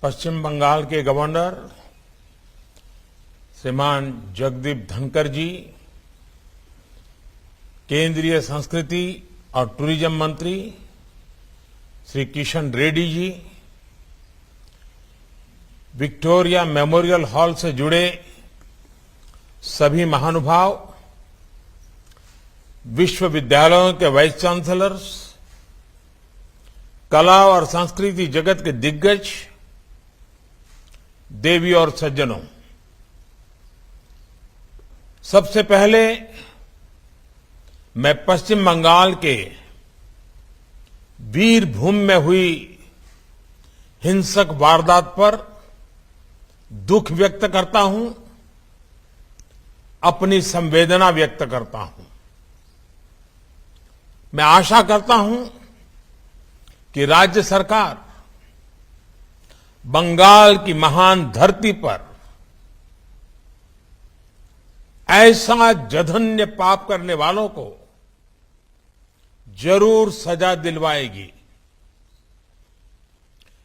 पश्चिम बंगाल के गवर्नर श्रीमान जगदीप धनखड़ जी, केंद्रीय संस्कृति और टूरिज्म मंत्री Shri Kishan Reddy ji, Victoria memorial hall से जुड़े सभी महानुभाव, विश्वविद्यालयों के वाइस चांसलर्स, कला और संस्कृति जगत के दिग्गज, देवी और सज्जनों, सबसे पहले मैं पश्चिम बंगाल के वीरभूमि में हुई हिंसक वारदात पर दुख व्यक्त करता हूं, अपनी संवेदना व्यक्त करता हूं। मैं आशा करता हूं कि राज्य सरकार बंगाल की महान धरती पर ऐसा जघन्य पाप करने वालों को जरूर सजा दिलवाएगी।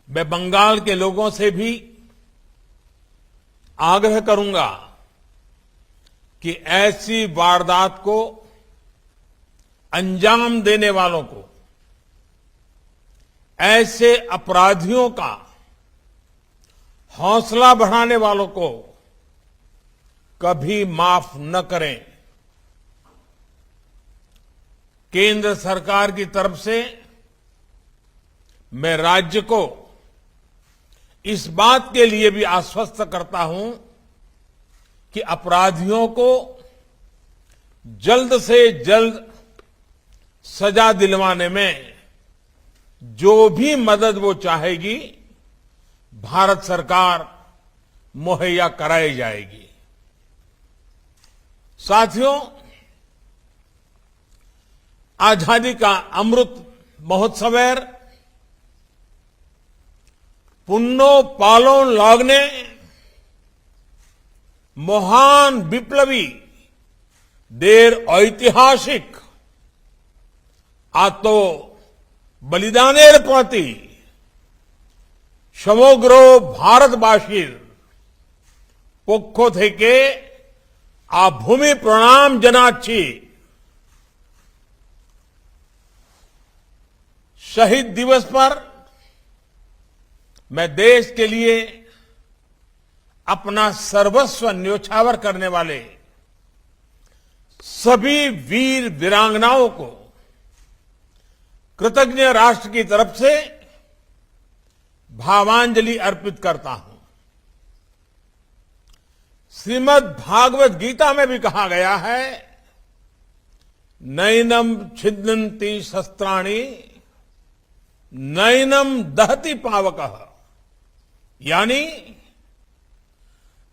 मैं बंगाल के लोगों से भी आग्रह करूंगा कि ऐसी वारदात को अंजाम देने वालों को, ऐसे अपराधियों का हौसला बढ़ाने वालों को कभी माफ न करें। केंद्र सरकार की तरफ से मैं राज्य को इस बात के लिए भी आश्वस्त करता हूं कि अपराधियों को जल्द से जल्द सजा दिलवाने में जो भी मदद वो चाहेगी, भारत सरकार मुहैया कराई जाएगी। साथियों, आजादी का अमृत महोत्सवेर पुन्नो पालोन लागने महान विप्लवी देर ऐतिहासिक आतो बलिदानेर प्रति समग्र भारतवासीर पक्ष थेके आ भूमि प्रणाम जनाচ্ছি। शहीद दिवस पर मैं देश के लिए अपना सर्वस्व न्योछावर करने वाले सभी वीर वीरांगनाओं को कृतज्ञ राष्ट्र की तरफ से भावांजलि अर्पित करता हूं। श्रीमद् भागवत गीता में भी कहा गया है, नैनम छिदन्ति शस्त्राणि नैनम दहति पावकः, यानी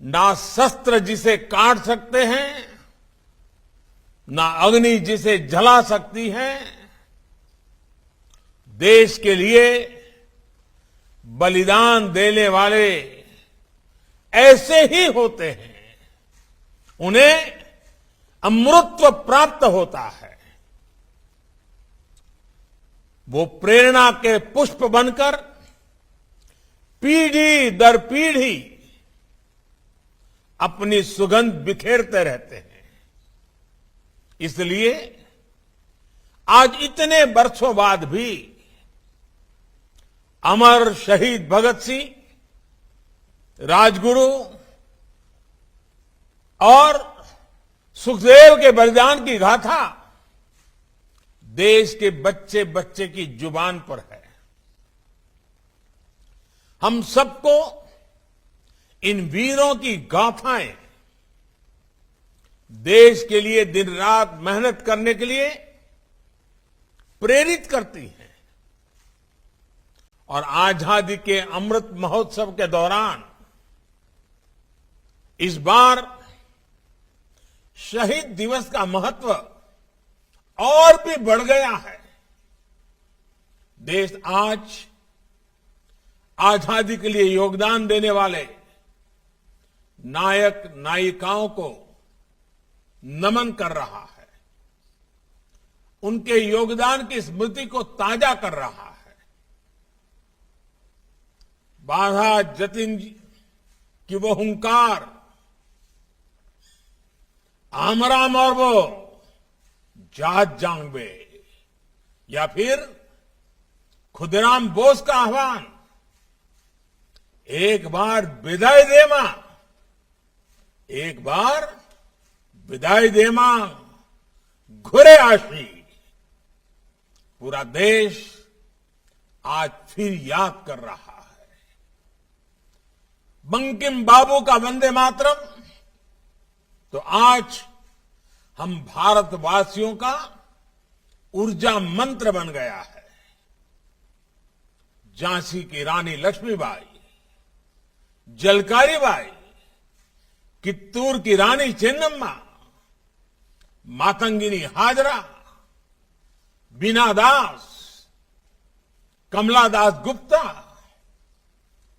ना शस्त्र जिसे काट सकते हैं, ना अग्नि जिसे जला सकती है। देश के लिए बलिदान देने वाले ऐसे ही होते हैं, उन्हें अमृतत्व प्राप्त होता है। वो प्रेरणा के पुष्प बनकर पीढ़ी दर पीढ़ी अपनी सुगंध बिखेरते रहते हैं। इसलिए आज इतने वर्षों बाद भी अमर शहीद भगत सिंह, राजगुरु और सुखदेव के बलिदान की गाथा देश के बच्चे बच्चे की जुबान पर है। हम सबको इन वीरों की गाथाएं देश के लिए दिन रात मेहनत करने के लिए प्रेरित करती हैं। और आजादी के अमृत महोत्सव के दौरान इस बार शहीद दिवस का महत्व और भी बढ़ गया है। देश आज आजादी के लिए योगदान देने वाले नायक नायिकाओं को नमन कर रहा है, उनके योगदान की स्मृति को ताजा कर रहा है। बाधा जतिन की वो हुंकार, आमराम और वो जात जांगबे, या फिर खुदराम बोस का आह्वान, एक बार विदाई दे मां, एक बार विदाई दे मां, घुरे आशी, पूरा देश आज फिर याद कर रहा है। बंकिम बाबू का वंदे मातरम तो आज हम भारतवासियों का ऊर्जा मंत्र बन गया है। झांसी की रानी लक्ष्मीबाई, जलकारी बाई, कित्तूर की रानी चेन्नम्मा, मातंगिनी हाजरा, बीना दास, कमला दास गुप्ता,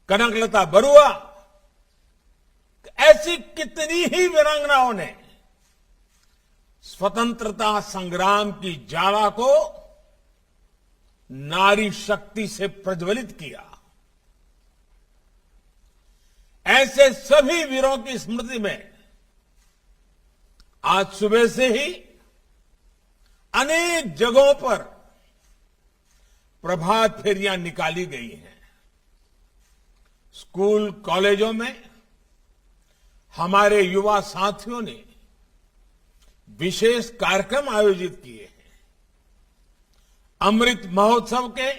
कनकलता बरुआ, ऐसी कितनी ही वीरांगनाओं ने स्वतंत्रता संग्राम की ज्वाला को नारी शक्ति से प्रज्वलित किया। ऐसे सभी वीरों की स्मृति में आज सुबह से ही अनेक जगहों पर प्रभात फेरियां निकाली गई हैं। स्कूल कॉलेजों में हमारे युवा साथियों ने विशेष कार्यक्रम आयोजित किए हैं। अमृत महोत्सव के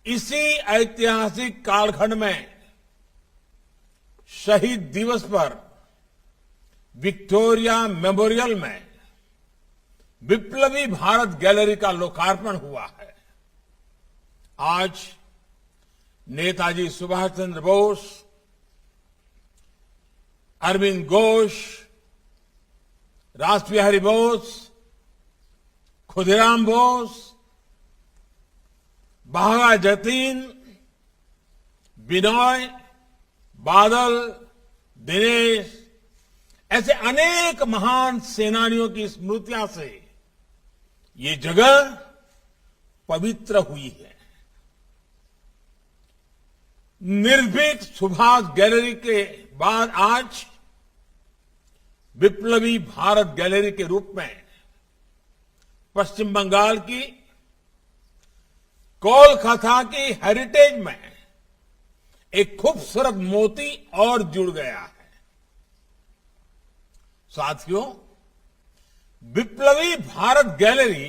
इसी ऐतिहासिक कालखंड में शहीद दिवस पर विक्टोरिया मेमोरियल में विप्लवी भारत गैलरी का लोकार्पण हुआ है। आज नेताजी सुभाष चंद्र बोस, अरविंद घोष, रासबिहारी बोस, खुदीराम बोस, बाघा जतीन, बिनॉय, बादल, दिनेश, ऐसे अनेक महान सेनानियों की स्मृतियां से ये जगह पवित्र हुई है। निर्भीक सुभाष गैलरी के बाद आज विप्लवी भारत गैलरी के रूप में पश्चिम बंगाल की कोलकाता की हेरिटेज में एक खूबसूरत मोती और जुड़ गया है। साथियों, विप्लवी भारत गैलरी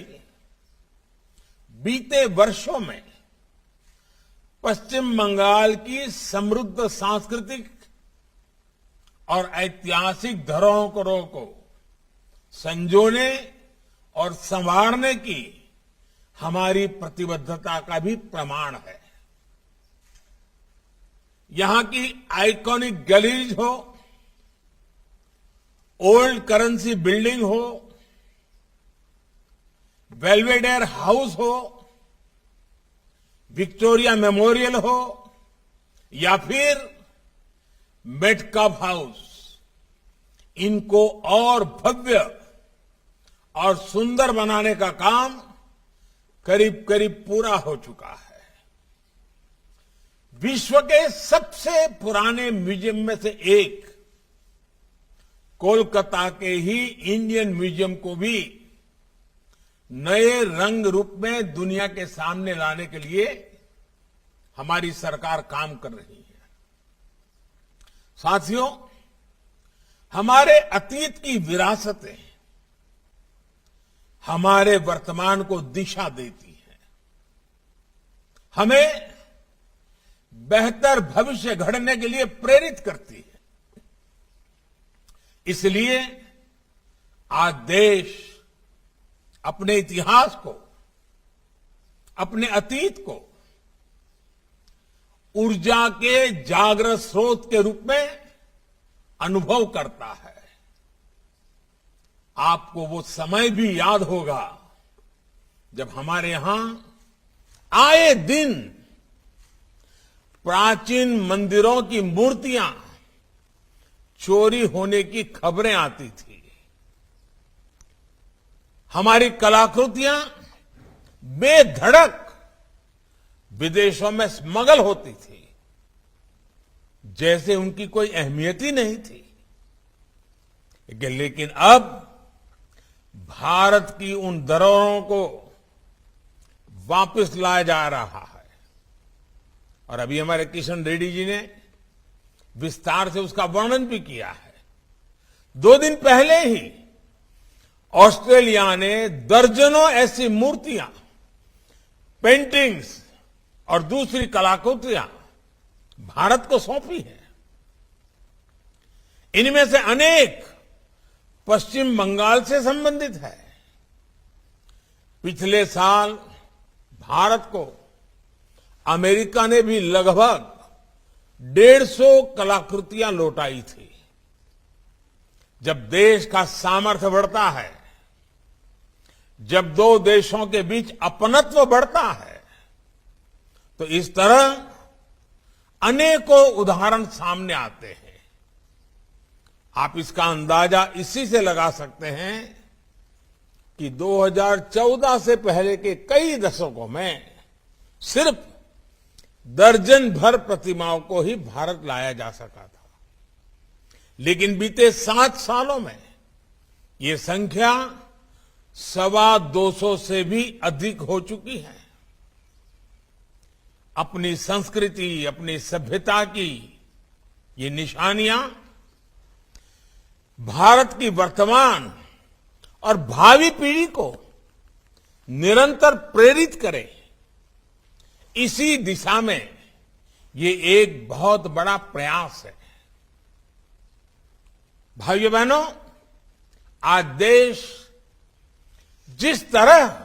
बीते वर्षों में पश्चिम बंगाल की समृद्ध सांस्कृतिक और ऐतिहासिक धरोहरों को संजोने और संवारने की हमारी प्रतिबद्धता का भी प्रमाण है। यहां की आइकॉनिक गैलरीज हो, ओल्ड करेंसी बिल्डिंग हो, बेल्वेडेयर हाउस हो, विक्टोरिया मेमोरियल हो या फिर मेटकाफ हाउस, इनको और भव्य और सुंदर बनाने का काम करीब करीब पूरा हो चुका है। विश्व के सबसे पुराने म्यूजियम में से एक कोलकाता के ही इंडियन म्यूजियम को भी नए रंग रूप में दुनिया के सामने लाने के लिए हमारी सरकार काम कर रही है। साथियों, हमारे अतीत की विरासतें हमारे वर्तमान को दिशा देती है, हमें बेहतर भविष्य गढ़ने के लिए प्रेरित करती है। इसलिए आज देश अपने इतिहास को, अपने अतीत को ऊर्जा के जागृत स्रोत के रूप में अनुभव करता है। आपको वो समय भी याद होगा जब हमारे यहां आए दिन प्राचीन मंदिरों की मूर्तियां चोरी होने की खबरें आती थी। हमारी कलाकृतियां बेधड़क विदेशों में स्मगल होती थी, जैसे उनकी कोई अहमियत ही नहीं थी। लेकिन अब भारत की उन धरोहरों को वापस लाया जा रहा है और अभी हमारे किशन रेड्डी जी ने विस्तार से उसका वर्णन भी किया है। 2 दिन पहले ही ऑस्ट्रेलिया ने दर्जनों ऐसी मूर्तियां, पेंटिंग्स और दूसरी कलाकृतियां भारत को सौंपी हैं। इनमें से अनेक पश्चिम बंगाल से संबंधित है। पिछले साल भारत को अमेरिका ने भी लगभग 150 कलाकृतियां लौटाई थी। जब देश का सामर्थ्य बढ़ता है, जब 2 देशों के बीच अपनत्व बढ़ता है, तो इस तरह अनेकों उदाहरण सामने आते हैं। आप इसका अंदाजा इसी से लगा सकते हैं कि 2014 से पहले के कई दशकों में सिर्फ दर्जन भर प्रतिमाओं को ही भारत लाया जा सका था, लेकिन बीते 7 सालों में ये संख्या 225 से भी अधिक हो चुकी है। अपनी संस्कृति, अपनी सभ्यता की ये निशानियां भारत की वर्तमान और भावी पीढ़ी को निरंतर प्रेरित करें, इसी दिशा में ये एक बहुत बड़ा प्रयास है। भाइयों बहनों, आज देश जिस तरह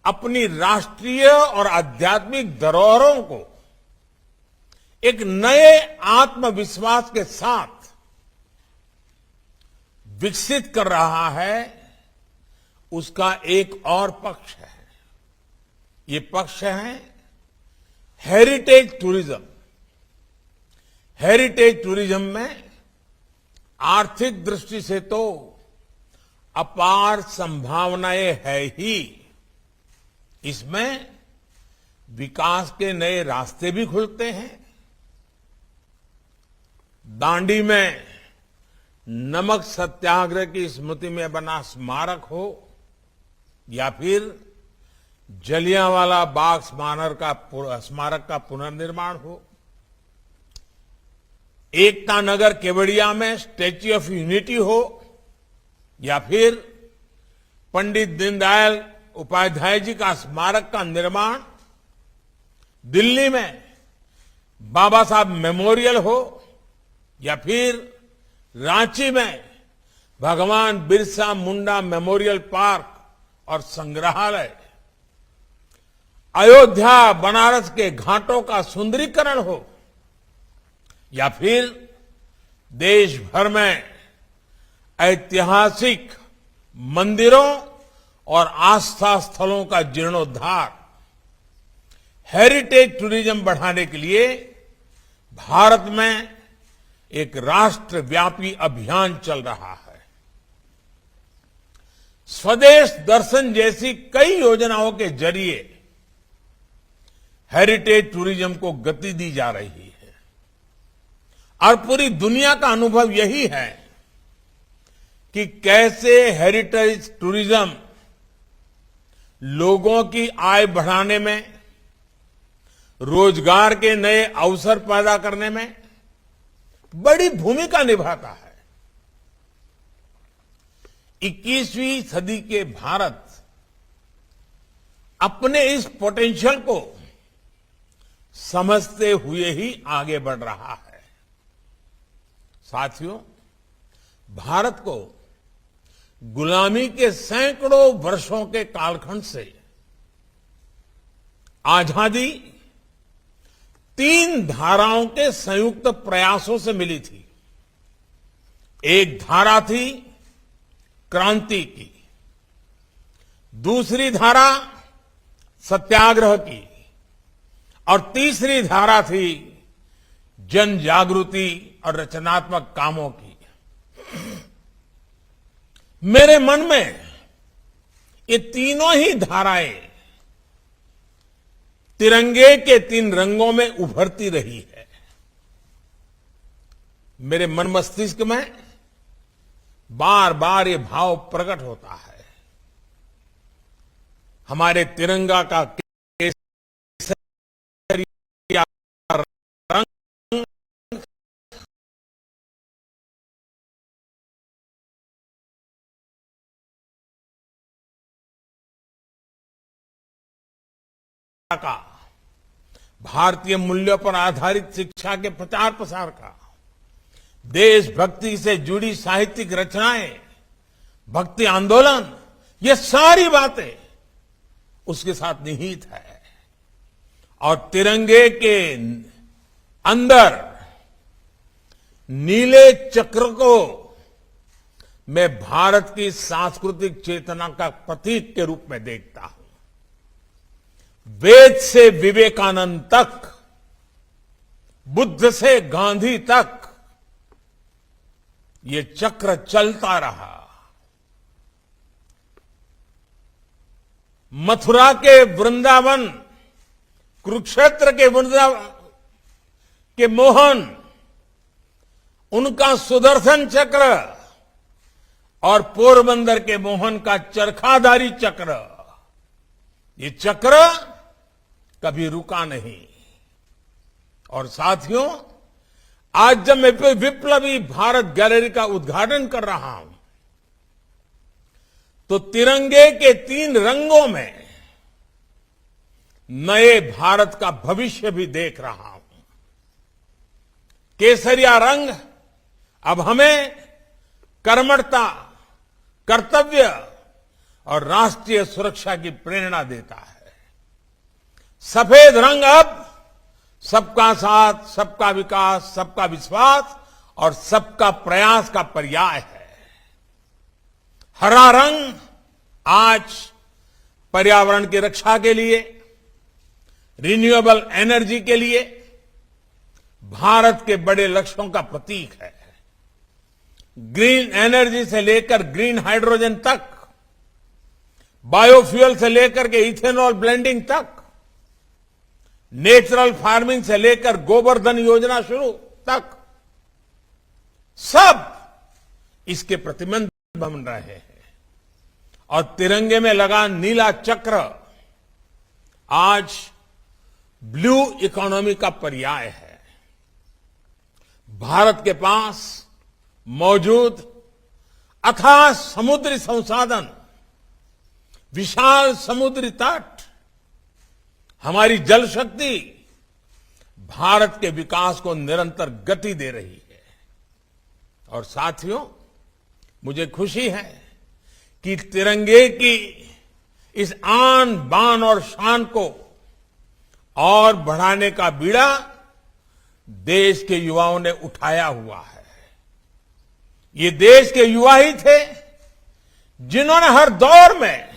अपनी राष्ट्रीय और आध्यात्मिक धरोहरों को एक नए आत्मविश्वास के साथ विकसित कर रहा है, उसका एक और पक्ष है। ये पक्ष है हेरिटेज टूरिज्म। हेरिटेज टूरिज्म में आर्थिक दृष्टि से तो अपार संभावनाएं है ही, इसमें विकास के नए रास्ते भी खुलते हैं। दांडी में नमक सत्याग्रह की स्मृति में बना स्मारक हो या फिर जलियांवाला बाग स्मारक का पुनर्निर्माण हो, एकता नगर केवड़िया में स्टैच्यू ऑफ यूनिटी हो या फिर पंडित दीनदयाल उपाध्याय जी का स्मारक का निर्माण, दिल्ली में बाबा साहब मेमोरियल हो या फिर रांची में भगवान बिरसा मुंडा मेमोरियल पार्क और संग्रहालय, अयोध्या बनारस के घाटों का सुंदरीकरण हो या फिर देश भर में ऐतिहासिक मंदिरों और आस्था स्थलों का जीर्णोद्धार, हेरिटेज टूरिज्म बढ़ाने के लिए भारत में एक राष्ट्रव्यापी अभियान चल रहा है। स्वदेश दर्शन जैसी कई योजनाओं के जरिए हेरिटेज टूरिज्म को गति दी जा रही है और पूरी दुनिया का अनुभव यही है कि कैसे हेरिटेज टूरिज्म लोगों की आय बढ़ाने में, रोजगार के नए अवसर पैदा करने में बड़ी भूमिका निभाता है। 21वीं सदी के भारत अपने इस पोटेंशियल को समझते हुए ही आगे बढ़ रहा है। साथियों, भारत को गुलामी के सैकड़ों वर्षों के कालखंड से आजादी 3 धाराओं के संयुक्त प्रयासों से मिली थी। एक धारा थी क्रांति की, दूसरी धारा सत्याग्रह की और तीसरी धारा थी जन जागृति और रचनात्मक कामों की। मेरे मन में ये तीनों ही धाराएं तिरंगे के 3 रंगों में उभरती रही है। मेरे मन मस्तिष्क में बार बार ये भाव प्रकट होता है। हमारे तिरंगा का केसरिया रंग का, भारतीय मूल्यों पर आधारित शिक्षा के प्रचार प्रसार का, देशभक्ति से जुड़ी साहित्यिक रचनाएं, भक्ति आंदोलन, ये सारी बातें उसके साथ निहित है। और तिरंगे के अंदर नीले चक्र को मैं भारत की सांस्कृतिक चेतना का प्रतीक के रूप में देखता हूं। वेद से विवेकानंद तक, बुद्ध से गांधी तक ये चक्र चलता रहा। मथुरा के वृंदावन, कुरुक्षेत्र के वृंदावन के मोहन, उनका सुदर्शन चक्र, और पोरबंदर के मोहन का चरखाधारी चक्र, ये चक्र कभी रुका नहीं। और साथियों, आज जब मैं विप्लवी भारत गैलरी का उद्घाटन कर रहा हूं, तो तिरंगे के 3 रंगों में नए भारत का भविष्य भी देख रहा हूं। केसरिया रंग अब हमें कर्मठता, कर्तव्य और राष्ट्रीय सुरक्षा की प्रेरणा देता है। सफेद रंग अब सबका साथ, सबका विकास, सबका विश्वास और सबका प्रयास का पर्याय है। हरा रंग आज पर्यावरण की रक्षा के लिए, रिन्यूएबल एनर्जी के लिए भारत के बड़े लक्ष्यों का प्रतीक है। ग्रीन एनर्जी से लेकर ग्रीन हाइड्रोजन तक, बायोफ्यूल से लेकर के इथेनॉल ब्लेंडिंग तक, नेचुरल फार्मिंग से लेकर गोवर्धन योजना शुरू तक, सब इसके प्रतिबंध बन रहे हैं। और तिरंगे में लगा नीला चक्र आज ब्लू इकोनॉमी का पर्याय है। भारत के पास मौजूद अथाह समुद्री संसाधन, विशाल समुद्री तट, हमारी जल शक्ति भारत के विकास को निरंतर गति दे रही है। और साथियों, मुझे खुशी है कि तिरंगे की इस आन बान और शान को और बढ़ाने का बीड़ा देश के युवाओं ने उठाया हुआ है। ये देश के युवा ही थे जिन्होंने हर दौर में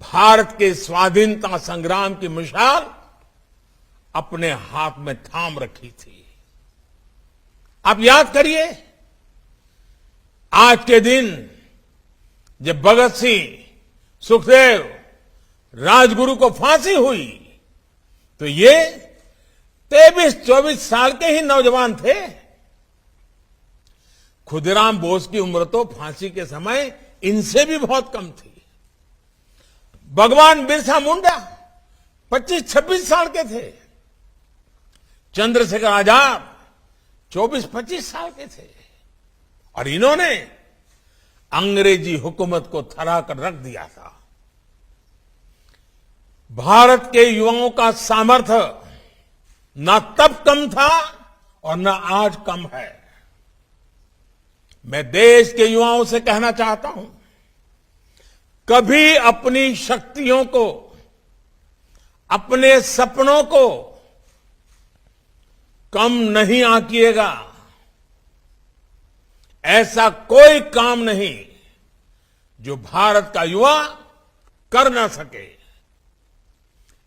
भारत के स्वाधीनता संग्राम की मिसाल अपने हाथ में थाम रखी थी। आप याद करिए, आज के दिन जब भगत सिंह, सुखदेव, राजगुरु को फांसी हुई, तो ये 23-24 साल के ही नौजवान थे। खुदीराम बोस की उम्र तो फांसी के समय इनसे भी बहुत कम थी। भगवान बिरसा मुंडा 25-26 साल के थे। चंद्रशेखर आजाद 24-25 साल के थे। और इन्होंने अंग्रेजी हुकूमत को थरा कर रख दिया था। भारत के युवाओं का सामर्थ्य न तब कम था और न आज कम है। मैं देश के युवाओं से कहना चाहता हूं, कभी अपनी शक्तियों को, अपने सपनों को कम नहीं आंकिएगा। ऐसा कोई काम नहीं जो भारत का युवा कर ना सके।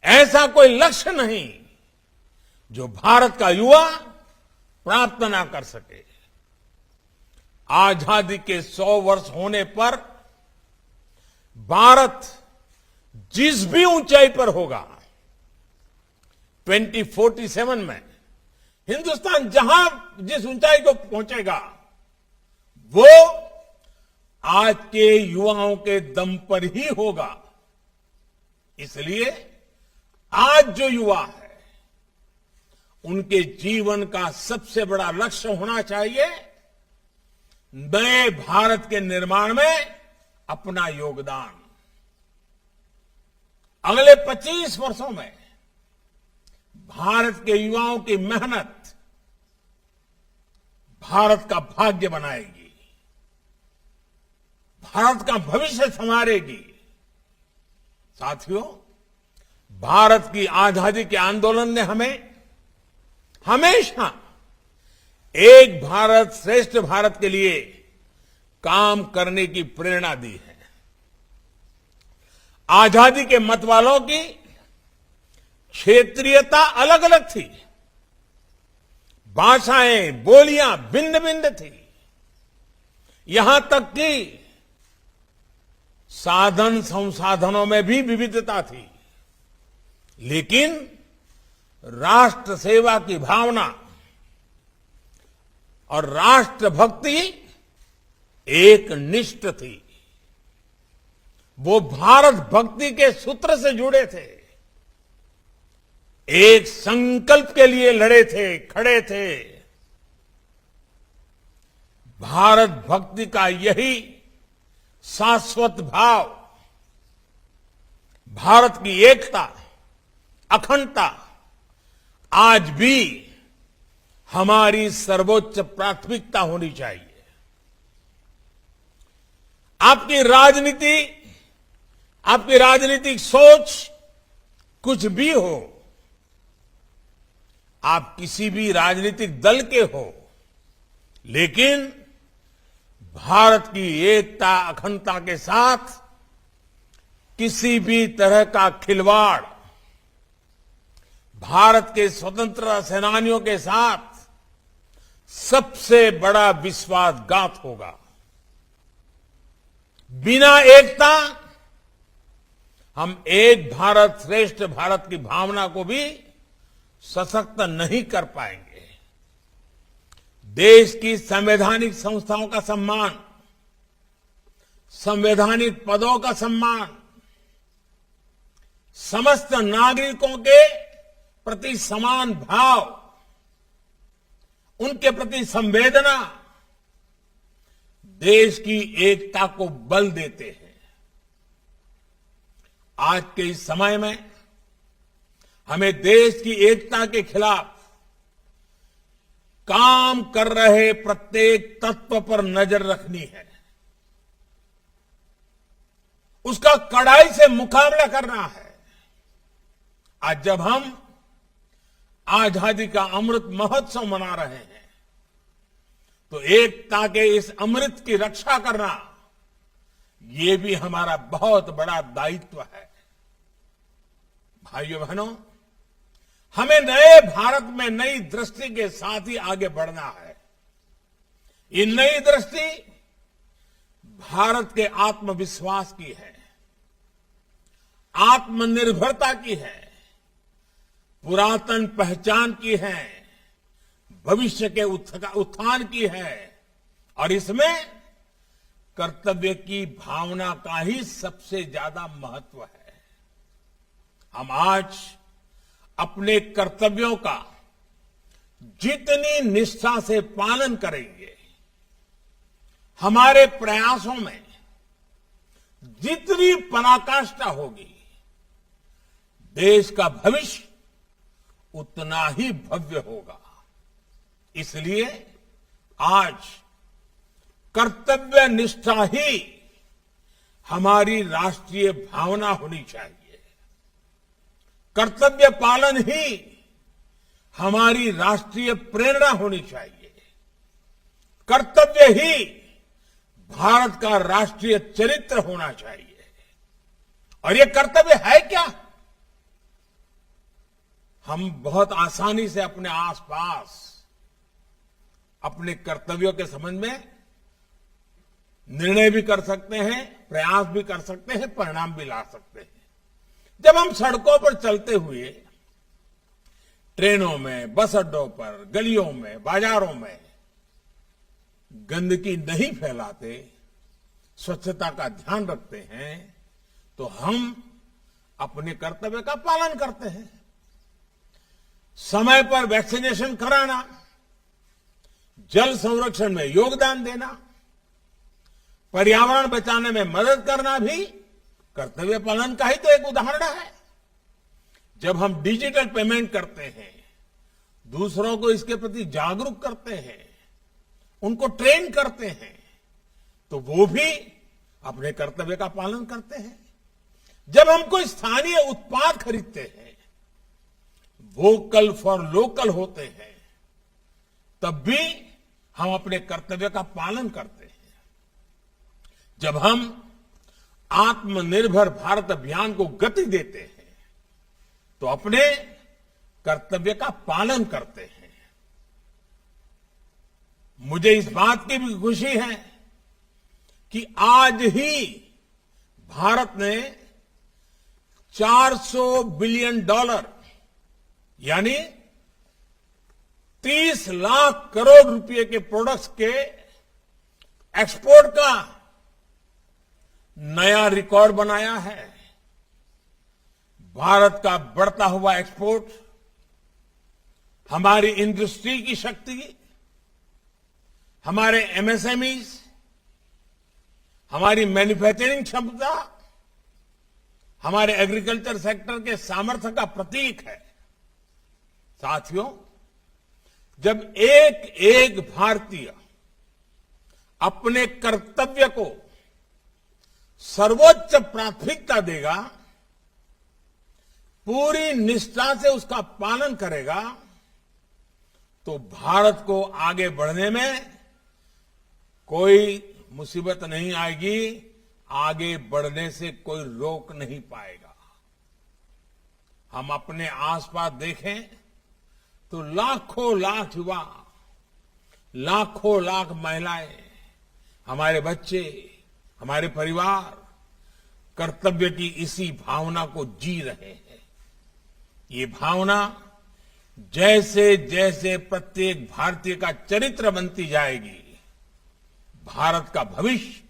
ऐसा कोई लक्ष्य नहीं जो भारत का युवा प्राप्त ना कर सके। आजादी के 100 वर्ष होने पर भारत जिस भी ऊंचाई पर होगा, 2047 में हिंदुस्तान जहां जिस ऊंचाई को पहुंचेगा वो आज के युवाओं के दम पर ही होगा। इसलिए आज जो युवा है उनके जीवन का सबसे बड़ा लक्ष्य होना चाहिए नए भारत के निर्माण में अपना योगदान। अगले 25 वर्षों में भारत के युवाओं की मेहनत भारत का भाग्य बनाएगी, भारत का भविष्य संवारेगी। साथियों, भारत की आजादी के आंदोलन ने हमें हमेशा एक भारत श्रेष्ठ भारत के लिए काम करने की प्रेरणा दी है। आजादी के मत वालों की क्षेत्रीयता अलग अलग थी, भाषाएं बोलियां भिन्न भिन्न थी, यहां तक कि साधन संसाधनों में भी विविधता थी। लेकिन राष्ट्र सेवा की भावना और राष्ट्रभक्ति एक निष्ठ थी। वो भारत भक्ति के सूत्र से जुड़े थे, एक संकल्प के लिए लड़े थे, खड़े थे। भारत भक्ति का यही शाश्वत भाव भारत की एकता, अखंडता आज भी हमारी सर्वोच्च प्राथमिकता होनी चाहिए। आपकी राजनीतिक सोच कुछ भी हो, आप किसी भी राजनीतिक दल के हो, लेकिन भारत की एकता अखंडता के साथ किसी भी तरह का खिलवाड़ भारत के स्वतंत्रता सेनानियों के साथ सबसे बड़ा विश्वासघात होगा। बिना एकता हम एक भारत श्रेष्ठ भारत की भावना को भी सशक्त नहीं कर पाएंगे। देश की संवैधानिक संस्थाओं का सम्मान, संवैधानिक पदों का सम्मान, समस्त नागरिकों के प्रति समान भाव, उनके प्रति संवेदना देश की एकता को बल देते हैं। आज के इस समय में हमें देश की एकता के खिलाफ काम कर रहे प्रत्येक तत्व पर नजर रखनी है, उसका कड़ाई से मुकाबला करना है। आज जब हम आजादी का अमृत महोत्सव मना रहे हैं तो एकता के इस अमृत की रक्षा करना ये भी हमारा बहुत बड़ा दायित्व है। भाइयों बहनों, हमें नए भारत में नई दृष्टि के साथ ही आगे बढ़ना है। ये नई दृष्टि भारत के आत्मविश्वास की है, आत्मनिर्भरता की है, पुरातन पहचान की है, भविष्य के उत्थान की है और इसमें कर्तव्य की भावना का ही सबसे ज्यादा महत्व है। हम आज अपने कर्तव्यों का जितनी निष्ठा से पालन करेंगे, हमारे प्रयासों में जितनी पराकाष्ठा होगी, देश का भविष्य उतना ही भव्य होगा। इसलिए आज कर्तव्य निष्ठा ही हमारी राष्ट्रीय भावना होनी चाहिए, कर्तव्य पालन ही हमारी राष्ट्रीय प्रेरणा होनी चाहिए, कर्तव्य ही भारत का राष्ट्रीय चरित्र होना चाहिए। और ये कर्तव्य है क्या? हम बहुत आसानी से अपने आसपास अपने कर्तव्यों के संबंध में निर्णय भी कर सकते हैं, प्रयास भी कर सकते हैं, परिणाम भी ला सकते हैं। जब हम सड़कों पर चलते हुए ट्रेनों में, बस अड्डों पर, गलियों में, बाजारों में गंदगी नहीं फैलाते, स्वच्छता का ध्यान रखते हैं, तो हम अपने कर्तव्य का पालन करते हैं। समय पर वैक्सीनेशन कराना, जल संरक्षण में योगदान देना, पर्यावरण बचाने में मदद करना भी कर्तव्य पालन का ही तो एक उदाहरण है। जब हम डिजिटल पेमेंट करते हैं, दूसरों को इसके प्रति जागरूक करते हैं, उनको ट्रेन करते हैं, तो वो भी अपने कर्तव्य का पालन करते हैं। जब हम कोई स्थानीय उत्पाद खरीदते हैं, वोकल फॉर लोकल होते हैं, तब भी हम अपने कर्तव्य का पालन करते हैं। जब हम आत्मनिर्भर भारत अभियान को गति देते हैं, तो अपने कर्तव्य का पालन करते हैं। मुझे इस बात की भी खुशी है कि आज ही भारत ने $400 बिलियन यानी 30 लाख करोड़ रुपए के प्रोडक्ट्स के एक्सपोर्ट का नया रिकॉर्ड बनाया है। भारत का बढ़ता हुआ एक्सपोर्ट हमारी इंडस्ट्री की शक्ति, हमारे एमएसएमईज, हमारी मैन्युफैक्चरिंग क्षमता, हमारे एग्रीकल्चर सेक्टर के सामर्थ्य का प्रतीक है। साथियों, जब एक एक भारतीय अपने कर्तव्य को सर्वोच्च प्राथमिकता देगा, पूरी निष्ठा से उसका पालन करेगा, तो भारत को आगे बढ़ने में कोई मुसीबत नहीं आएगी, आगे बढ़ने से कोई रोक नहीं पाएगा। हम अपने आसपास देखें तो लाखों लाख युवा, लाखों लाख महिलाएं, हमारे बच्चे, हमारे परिवार कर्तव्य की इसी भावना को जी रहे हैं। ये भावना जैसे जैसे प्रत्येक भारतीय का चरित्र बनती जाएगी, भारत का भविष्य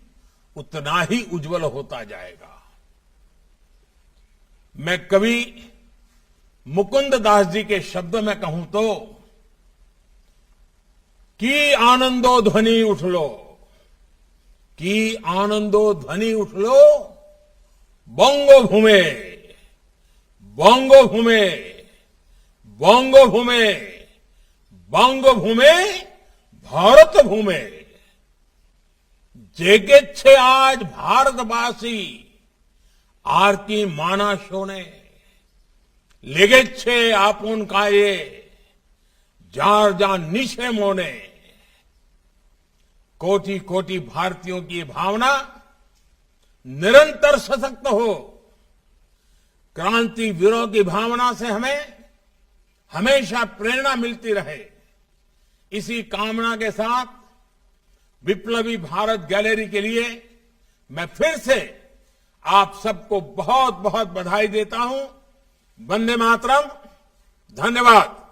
उतना ही उज्जवल होता जाएगा। मैं कवि मुकुंद दास जी के शब्दों में कहूं तो, कि आनंदो ध्वनि उठ लो, कि आनंदो ध्वनि उठ लो, बोंगो भूमे, बोंगो भूमे, बोंगो भूमे, बोंगो भूमे, भारत भूमे। जेगेच्छे आज भारतवासी आर की माना शोने, लेगेच्छे आपुन काये जार जान निशे मोने। कोटि कोटि भारतीयों की भावना निरंतर सशक्त हो, क्रांति वीरों की भावना से हमें हमेशा प्रेरणा मिलती रहे। इसी कामना के साथ विप्लवी भारत गैलरी के लिए मैं फिर से आप सबको बहुत बहुत बधाई देता हूं। वंदे मातरम। धन्यवाद।